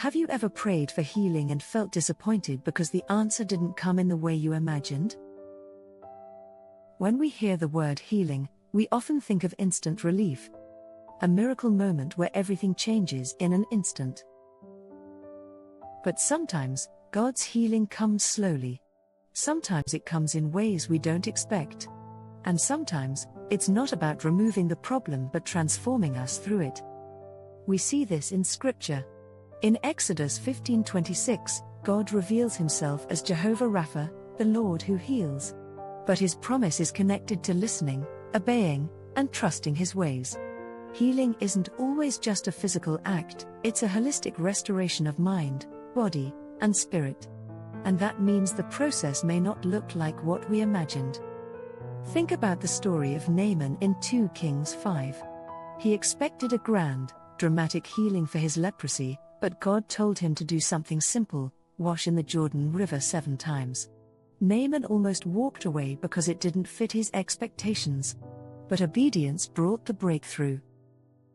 Have you ever prayed for healing and felt disappointed because the answer didn't come in the way you imagined? When we hear the word healing, we often think of instant relief. A miracle moment where everything changes in an instant. But sometimes, God's healing comes slowly. Sometimes it comes in ways we don't expect. And sometimes, it's not about removing the problem but transforming us through it. We see this in Scripture. In Exodus 15:26, God reveals himself as Jehovah Rapha, the Lord who heals. But his promise is connected to listening, obeying, and trusting his ways. Healing isn't always just a physical act, it's a holistic restoration of mind, body, and spirit. And that means the process may not look like what we imagined. Think about the story of Naaman in 2 Kings 5. He expected a grand, dramatic healing for his leprosy, but God told him to do something simple: wash in the Jordan River 7 times. Naaman almost walked away because it didn't fit his expectations. But obedience brought the breakthrough.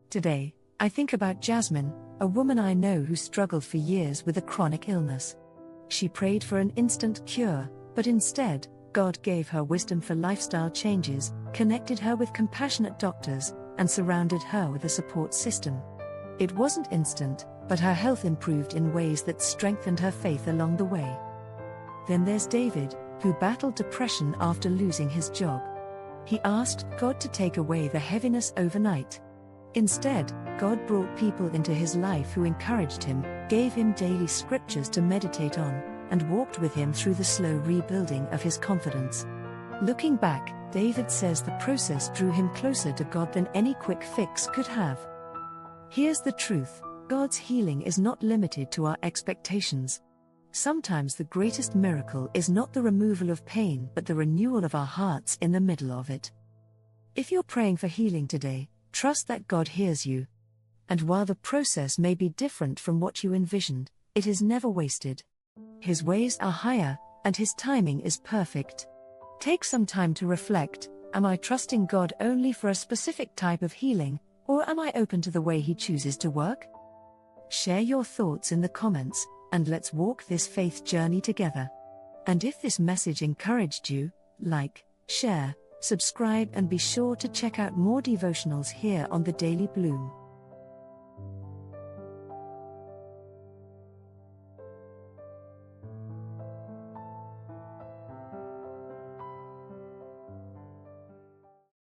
Today, I think about Jasmine, a woman I know who struggled for years with a chronic illness. She prayed for an instant cure, but instead, God gave her wisdom for lifestyle changes, connected her with compassionate doctors, and surrounded her with a support system. It wasn't instant, but her health improved in ways that strengthened her faith along the way. Then there's David, who battled depression after losing his job. He asked God to take away the heaviness overnight. Instead, God brought people into his life who encouraged him, gave him daily scriptures to meditate on, and walked with him through the slow rebuilding of his confidence. Looking back, David says the process drew him closer to God than any quick fix could have. Here's the truth: God's healing is not limited to our expectations. Sometimes the greatest miracle is not the removal of pain but the renewal of our hearts in the middle of it. If you're praying for healing today, trust that God hears you. And while the process may be different from what you envisioned, it is never wasted. His ways are higher, and his timing is perfect. Take some time to reflect: am I trusting God only for a specific type of healing, or am I open to the way he chooses to work? Share your thoughts in the comments, and let's walk this faith journey together. And if this message encouraged you, like, share, subscribe, and be sure to check out more devotionals here on The Daily Bloom.